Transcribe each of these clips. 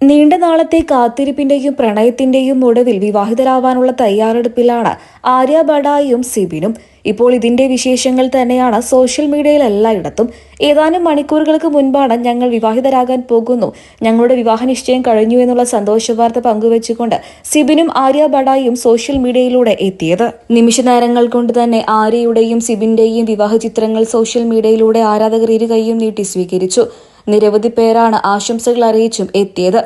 നീണ്ട നാളത്തെ കാത്തിരിപ്പിന്റെയും പ്രണയത്തിന്റെയും ഒടുവിൽ വിവാഹിതരാവാനുള്ള തയ്യാറെടുപ്പിലാണ് ആര്യ ബഡായിയും സിബിനും. ഇപ്പോൾ ഇതിന്റെ വിശേഷങ്ങൾ തന്നെയാണ് സോഷ്യൽ മീഡിയയിൽ എല്ലായിടത്തും. ഏതാനും മണിക്കൂറുകൾക്ക് മുൻപാണ് ഞങ്ങൾ വിവാഹിതരാകാൻ പോകുന്നു, ഞങ്ങളുടെ വിവാഹ നിശ്ചയം കഴിഞ്ഞു എന്നുള്ള സന്തോഷ വാർത്ത പങ്കുവച്ചുകൊണ്ട് സിബിനും ആര്യ ബഡായിയും സോഷ്യൽ മീഡിയയിലൂടെ എത്തിയത്. നിമിഷ നേരങ്ങൾ കൊണ്ട് തന്നെ ആര്യയുടെയും സിബിന്റെയും വിവാഹ ചിത്രങ്ങൾ സോഷ്യൽ മീഡിയയിലൂടെ ആരാധകർ ഇരുകൈയും നീട്ടി സ്വീകരിച്ചു. നിരവധി പേരാണ് ആശംസകൾ അറിയിച്ചും എത്തിയത്.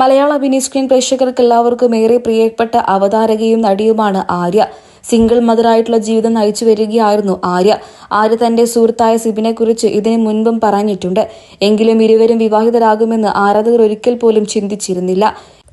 മലയാള അഭിനയ സ്ക്രീൻ പ്രേക്ഷകർക്ക് എല്ലാവർക്കും ഏറെ പ്രിയപ്പെട്ട അവതാരകയും നടിയുമാണ് ആര്യ. സിംഗിൾ മദറായിട്ടുള്ള ജീവിതം നയിച്ചു വരികയായിരുന്നു ആര്യ തന്റെ സുഹൃത്തായ സിബിനെ കുറിച്ച് ഇതിനു മുൻപും പറഞ്ഞിട്ടുണ്ട്. എങ്കിലും ഇരുവരും വിവാഹിതരാകുമെന്ന് ആരാധകർ ഒരിക്കൽ പോലും ചിന്തിച്ചിരുന്നില്ല.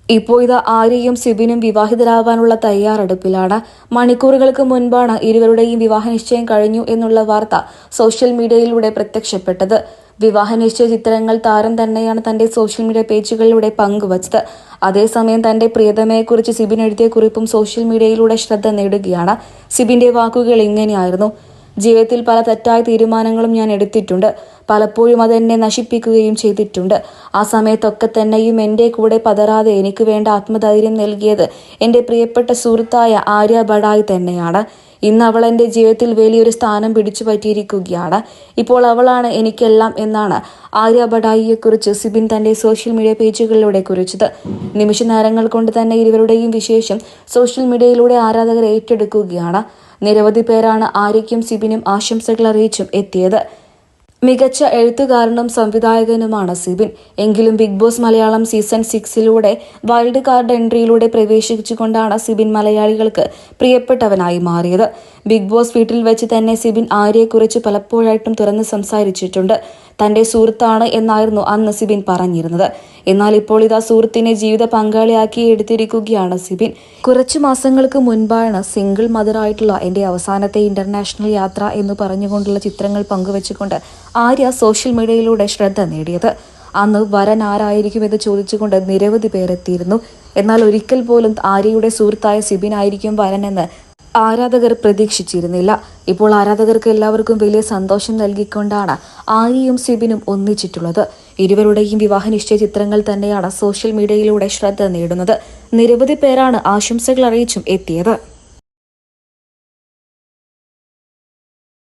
ഇപ്പോൾ ഇത് ആര്യയും സിബിനും വിവാഹിതരാവാനുള്ള തയ്യാറെടുപ്പിലാണ്. മണിക്കൂറുകൾക്ക് മുൻപാണ് ഇരുവരുടെയും വിവാഹ നിശ്ചയം കഴിഞ്ഞു എന്നുള്ള വാർത്ത സോഷ്യൽ മീഡിയയിലൂടെ പ്രത്യക്ഷപ്പെട്ടത്. വിവാഹ നിശ്ചയ ചിത്രങ്ങൾ താരം തന്നെയാണ് തന്റെ സോഷ്യൽ മീഡിയ പേജുകളിലൂടെ പങ്കുവച്ചത്. അതേസമയം തന്റെ പ്രിയതമയെക്കുറിച്ച് സിബിൻ എഴുതിയ കുറിപ്പും സോഷ്യൽ മീഡിയയിലൂടെ ശ്രദ്ധ നേടുകയാണ്. സിബിന്റെ വാക്കുകൾ ഇങ്ങനെയായിരുന്നു: ജീവിതത്തിൽ പല തെറ്റായ തീരുമാനങ്ങളും ഞാൻ എടുത്തിട്ടുണ്ട്. പലപ്പോഴും അതെന്നെ നശിപ്പിക്കുകയും ചെയ്തിട്ടുണ്ട്. ആ സമയത്തൊക്കെ തന്നെയും എന്റെ കൂടെ പതറാതെ എനിക്ക് വേണ്ട ആത്മധൈര്യം നൽകിയത് എന്റെ പ്രിയപ്പെട്ട സുഹൃത്തായ ആര്യ ബഡായി തന്നെയാണ്. ഇന്ന് അവൾ എന്റെ ജീവിതത്തിൽ വലിയൊരു സ്ഥാനം പിടിച്ചു പറ്റിയിരിക്കുകയാണ്. ഇപ്പോൾ അവളാണ് എനിക്കെല്ലാം എന്നാണ് ആര്യ ബഡായിയെക്കുറിച്ച് സിബിൻ തന്റെ സോഷ്യൽ മീഡിയ പേജുകളിലൂടെ കുറിച്ചത്. നിമിഷ നേരങ്ങൾ കൊണ്ട് തന്നെ ഇരുവരുടെയും വിശേഷം സോഷ്യൽ മീഡിയയിലൂടെ ആരാധകർ ഏറ്റെടുക്കുകയാണ്. നിരവധി പേരാണ് ആര്യയ്ക്കും സിബിനും ആശംസകൾ അറിയിച്ചും എത്തിയത്. മികച്ച എഴുത്തുകാരനും സംവിധായകനുമാണ് സിബിൻ. എങ്കിലും Bigg Boss Malayalam season 6 wild card എൻട്രിയിലൂടെ പ്രവേശിച്ചുകൊണ്ടാണ് സിബിൻ മലയാളികൾക്ക് പ്രിയപ്പെട്ടവനായി മാറിയത്. ബിഗ് ബോസ് വീട്ടിൽ വെച്ച് തന്നെ സിബിൻ ആര്യയെക്കുറിച്ച് പലപ്പോഴായിട്ടും തുറന്ന് സംസാരിച്ചിട്ടുണ്ട്. തന്റെ സുഹൃത്താണ് എന്നായിരുന്നു അന്ന് സിബിൻ പറഞ്ഞിരുന്നത്. എന്നാൽ ഇപ്പോൾ ഇതാ സുഹൃത്തിനെ ജീവിത പങ്കാളിയാക്കി എടുത്തിരിക്കുകയാണ് സിബിൻ. കുറച്ചു മാസങ്ങൾക്ക് മുൻപാണ് സിംഗിൾ മദറായിട്ടുള്ള എന്റെ അവസാനത്തെ ഇന്റർനാഷണൽ യാത്ര എന്ന് പറഞ്ഞുകൊണ്ടുള്ള ചിത്രങ്ങൾ പങ്കുവെച്ചുകൊണ്ട് ആര്യ സോഷ്യൽ മീഡിയയിലൂടെ ശ്രദ്ധ നേടിയത്. അന്ന് വരൻ ആരായിരിക്കുമെന്ന് ചോദിച്ചുകൊണ്ട് നിരവധി പേരെത്തിയിരുന്നു. എന്നാൽ ഒരിക്കൽ പോലും ആര്യയുടെ സുഹൃത്തായ സിബിൻ ആയിരിക്കും വരനെന്ന് ആരാധകർ പ്രതീക്ഷിച്ചിരുന്നില്ല. ഇപ്പോൾ ആരാധകർക്ക് എല്ലാവർക്കും വലിയ സന്തോഷം നൽകിക്കൊണ്ടാണ് ആര്യയും സിബിനും ഒന്നിച്ചിട്ടുള്ളത്. ഇരുവരുടെയും വിവാഹ നിശ്ചയ ചിത്രങ്ങൾ തന്നെയാണ് സോഷ്യൽ മീഡിയയിലൂടെ ശ്രദ്ധ നേടുന്നത്. നിരവധി പേരാണ് ആശംസകൾ അറിയിച്ചും എത്തിയത്.